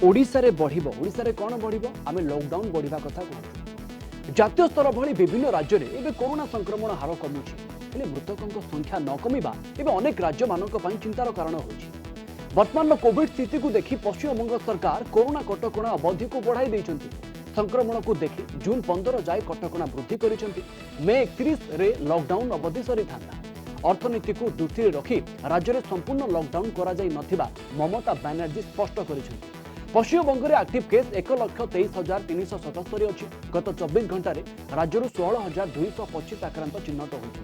ओडिशा रे बढ़िबो ओडिशा रे कोन बढ़िबो आमे लॉकडाउन बढ़िबा कथा कहू जातीय स्तर भली विभिन्न राज्य रे एबे कोरोना संक्रमण हार कमुछि हेले मृतकक संख्या न कमिबा एबे अनेक राज्य मानक पई चिंतार कारण होछि। वर्तमान कोविड स्थिति को देखि पश्चिमबंग सरकार कोरोना कटकणा अवधि को बढ़ाई दैछन्ति। संक्रमण को देखि जून 15 जाए कटकणा वृद्धि करिसन्ति। मे 31 रे लॉकडाउन अवधि सरी थांता। अर्थनीति को दृष्टि रखी राज्य में संपूर्ण लॉकडाउन करा जाई नथिबा ममता बनर्जी स्पष्ट करिसन्ति। पश्चिमबंग में एक्टिव केस 1,23,377 अच्छी। गत 24 घंटे राज्य 16,225 आक्रांत चिन्हट होती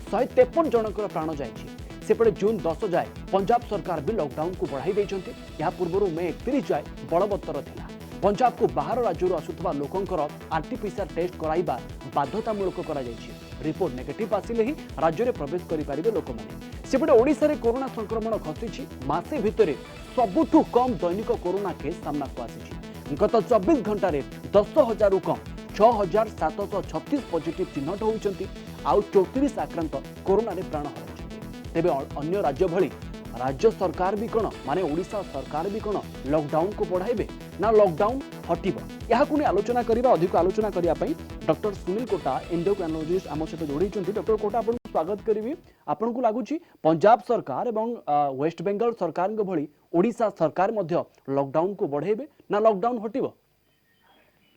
153 जनकर प्राण जाइए। सेपटे जून 10 जाए पंजाब सरकार भी लॉकडाउन को बढ़ाई देइछन्ति। या पूर्व मे 31 जाए बलवत्तर थिला। पंजाब को बाहर राज्य आसुवा लोकंकर आरटीपीसीआर टेस्ट कराइबा बाध्यतामूलक करा जाइछि। रिपोर्ट नेगेटिव आसिले ही राज्य में प्रवेश करेंगे लोक मैंने। सेपटे ओडिशा रे कोरोना संक्रमण खसी मासे भितर सबुठु कम दैनिक कोरोना केस सामना को आसी। गत 24 घंटे 10,000 कम 6,736 पॉजिटिव चिन्हट होती। आउ 34 आक्रांत कोरोना रे प्राण हराइछन्ति। तेबे अन्य राज्य भली राज्य सरकार भी कौन माने ओडिशा सरकार भी कौन लॉकडाउन को बढ़ाइबे ना लॉकडाउन हटिबो यह को आलोचना करबा अधिक आलोचना करिया पई डॉक्टर सुनील कोटा एंडोक्राइनोलॉजिस्ट आम सहित जोड़ी। डॉक्टर कोटा आपन स्वागत करी। आपन को लागुची पंजाब सरकार एवं वेस्ट बेंगल सरकार भली ओडिशा सरकार मध्य लॉकडाउन को बढ़ाइबे ना लॉकडाउन हटिबो?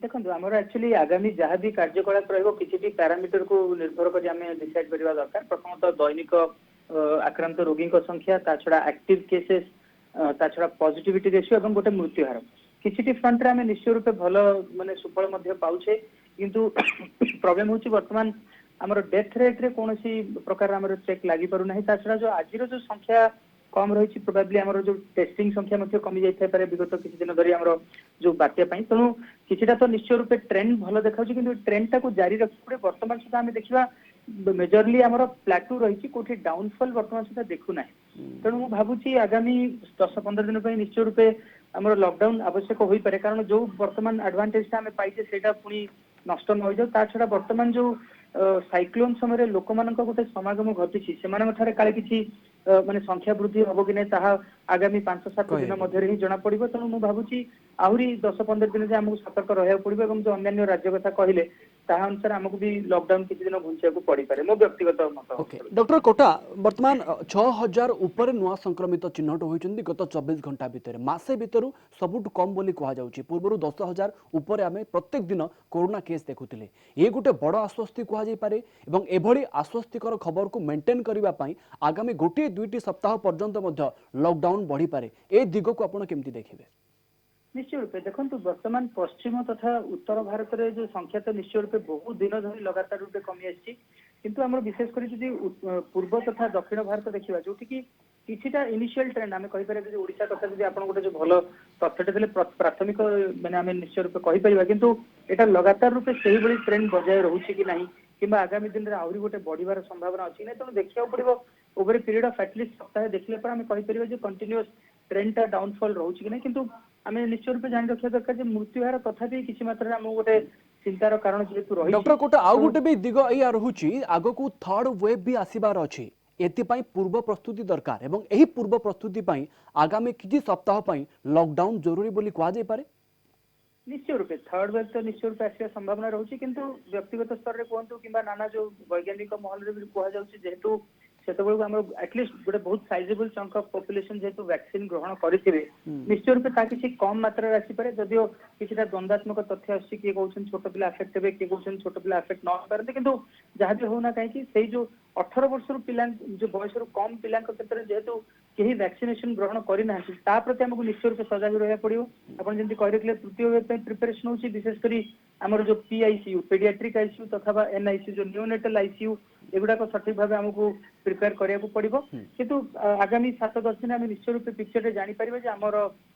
देखो आमर एक्चुअली आगामी जहाँ भी कार्यकलाप रही पैरामीटर को निर्भर कर डिसाइड करवा दरकार। प्रथमतः दैनिक आक्रांत रोगी संख्या ता छड़ा एक्टिव केसेस ता छड़ा पॉजिटिविटी रेशियो और गोटे मृत्यु हार किसी फ्रंट रे निश्चय रूपे भल माने सुफल पाउछे। किंतु प्रॉब्लम होची वर्तमान आमर डेथ रेट रे कौन प्रकार आमर चेक लागि पारु नाही। ता छड़ा जो आज जो संख्या कम रही प्रोबेबली आमर जो टेस्टिंग संख्या मध्ये कमी जाय पारे विगत किसी दिन धरी आमर जो बात्या पई। तेणु किछिटा तो निश्चय रूपे ट्रेंड भल देखाउछि किंतु ट्रेंड टा को जारी रखि पड़े। वर्तमान सुधा आमे देखिबा मेजरली आमर प्लाटू रही कोठी डाउनफॉल वर्तमान सुधा देखु नाही। तेणु मु भाबुछि आगामी 10-15 दिन पई निश्चय रूपे आमर लॉकडाउन आवश्यक होई पारे। कारण जो वर्तमान एडवांटेज ता आमे पाइछे सेटा पुनी नष्ट न हो जाउ। ता छडा वर्तमान जो साइक्लोन समय लोक मानक गोटे समागम घटी से काले किसी माने संख्या वृद्धि हम कि नहीं ताहा आगामी 5-7 दिन मध्य ही जना पड़ो। तेणु मुझे भावुची आहरी 10-15 दिन से आमको सतर्क रहा पड़ो। जो अन्य राज्य कथा कहले ताहा अनुसार आमको भी लॉकडाउन किसी दिन घुंचा को पड़ पारे मो व्यक्तिगत मत। डॉक्टर कोटा वर्तमान 6,000 ऊपर नुआ संक्रमित चिन्हट होती गत 24 घंटा भितर मासे भितर सबुठ कम बोली कह जाउछि। पूर्व 10,000 ऊपर आमे प्रत्येक दिन कोरोना केस देखुतिले। ये गोटे बड़ आश्वस्ति कह जाय पारे एवं एभली आश्वस्तिकर खबर को मेंटेन करबा पई आगामी 1-2 सप्ताह पर्यंत मध्य लॉकडाउन बढ़ी पारे। ए दिग को आपण केमती देखिबे? निश्चय रूपे देखो वर्तमान पश्चिम तथा उत्तर भारत में जो संख्या तो निश्चय रूपे बहुत दिन धरी लगातार रूपे कमी आसी। किंतु आम विशेष कर पूर्व तथा दक्षिण भारत देखा जो किछिटा इनिशियल ट्रेंड आम कहीपर ओडिशा कथा जब आप गोटे जो भल तथ्य प्राथमिक मैंने आम निश्चय रूपे कहीपर किंतु एटा लगातार रूपे से ही ट्रेंड बजाय रोचे कि नहीं कि आगामी दिन में आहरी गोटे बढ़िबार संभावना अच्छी ना। तेणु देखा पड़ो ओवर पीरियड ऑफ एटलिस्ट सप्ताह देखले पर आम कहीपर कंटिन्यूअस ट्रेंड टा डाउनफॉल रोचे कि नहीं। किंतु आम निश्चय रूपे जान रखा दरकार मृत्यु हार तथापि किसी मात्रा आम गोटे चिंतार कारण जेहेतु रही। डॉक्टर कोटा आउ गोटे भी दिग या रहुची आगो को थर्ड वेव भी आसीबार अछि। एतिपाई पूर्व प्रस्तुति दरकार एवं एही पूर्व प्रस्तुति पाई आगामी किछि सप्ताह पाई लॉकडाउन जरूरी बोली कहा जाय पारे। निश्चय रूपे थर्ड वेव तो निश्चय रूपे आसिया संभावना रहुची। किंतु व्यक्तिगत स्तर में कहतु कि नाना जो वैज्ञानिक महल में कह जाउची जेहेतु सेतबेलू आम एटलिस्ट गोटे बहुत साइजेबल चंक ऑफ पॉपुलेशन जेहेतु वैक्सीन ग्रहण करेंगे निश्चय रूपे ता किसी कम मात्रा आसीपे। जदिओ किसी द्वंदात्मक तथ्य आसी किए कहते छोट पिला आफेक्ट हे किए कहते छोट पिला आफेक्ट न पारते। किंतु जहाँ भी होना कहीं जो 18 वर्ष पिला जो बयस कम पिला क्षेत्र में जेहेतु कहीं वैक्सीनेशन ग्रहण करना प्रति आमको निश्चय रूपे सजग रहा पड़ो। आपड़ जमी कही तृतीय वेव प्रिपेरेसन होची विशेषकर आमर जो पीआईसीयू पेडियाट्रिक आईसीयू तथा एनआईसीयू जो न्यूनेटल आईसीयू एगुड़ाक सठिक भाव आमको प्रिपेयर करिया पड़ो। किंतु आगामी 7-10 दिन आम निश्चय रूपे पिक्चर जानीपर आमर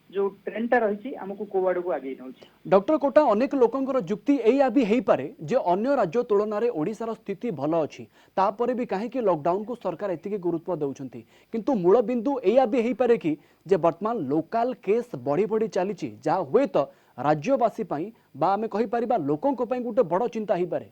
जो ट्रेंड टा रही आमको को आड़ को आगे नौ। डॉक्टर कोटा अनेक लोकंकर जुक्ति एया भी हेई पारे जे अन्य राज्य तुलन में ओडिशार स्थिति भल अच्छी तापर भी कहीं लॉकडाउन को सरकार एतिके गुरुत्व दउछंती। किंतु मूल बिंदु एया भी हेई पारे कि जे वर्तमान लोकल केस बढ़ी बढ़ी चली जहाँ हुए तो राज्यवासी बा आमे कहि परिबा लोकंक पई गोटे बड़ चिंता हेई पारे।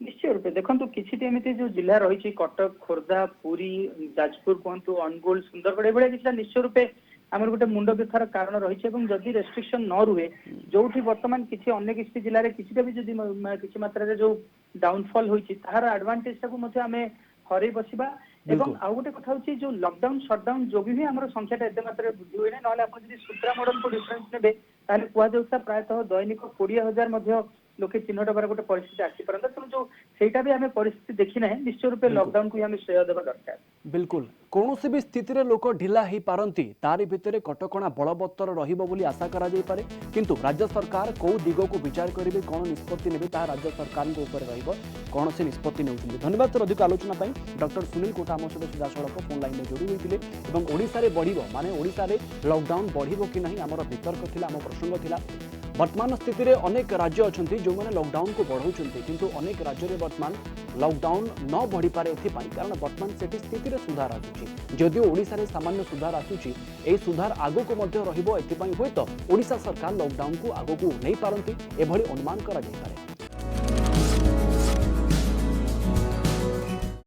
निश्चय रूपे देखो किसी एमती जो जिला रही कटक खोर्धा पुरी जाजपुर कहतु अनुगोल सुंदरगढ़ ये किसी निश्चय रूपे आमर गोटे मुंड व्यथार कारण रही जदि रेस्ट्रिक्शन न रुहे जो बर्तमान किसी अन्य किसी जिले में किसी भी जदि किसी मात्रा जो डाउनफॉल होती तार एडवांटेज टाक आम हरई बसवा एवं आउ गोटे कथा हूँ जो लॉकडाउन शटडाउन जो भी आम संख्या एत मात्रा वृद्धि हुए ना ना सूत्रा मॉडल को डिफरेन्स ने कहता प्रायतः दैनिक 20,000 लोके चिन्हट हबार गोटे परिस्थिति आसीपार तेणु जो सेटा भी आम परिस्थिति देखी ना निश्चय रूपे लॉकडाउन को आम श्रेय देवा दरकार। बिल्कुल कौन भी स्थिति रे लोक ढिला हो पारती तारि भितर कटकणा बलवत्तर रहिबो बोली आशा करा जाय पारे किंतु राज्य सरकार कौ दिग को विचार करेंगे कौन निष्पत्ति नेबे ताहा राज्य सरकार ऊपर रहिबो कौन से निष्पत्ति नेउछिले। धन्यवाद सर अधिक आलोचना पाई डॉक्टर सुनील कोटा आम सहित सीधासख फोन लाइन में जोड़ी होते और ओडिशा रे बढ़िबो माने ओडिशा रे लॉकडाउन बढ़िबो कि नहीं आमर वितर्क थिला आम प्रसंग थिला। वर्तमान स्थिति रे अनेक राज्य अच्छा जो मैंने लॉकडाउन को बढ़ाऊँ किंतु अनेक राज्य में वर्तमान लॉकडाउन न बढ़ी पारे कारण वर्तमान से स्थिति सुधार आसूची जदिव ओडिशा रे सामान्य सुधार आसूची ए सुधार आगो को मध्य रहिबो एथिपाई हुए तो ओडिशा सरकार लॉकडाउन को आगो को नहीं पारंती एभली अनुमान करा जाय पारे।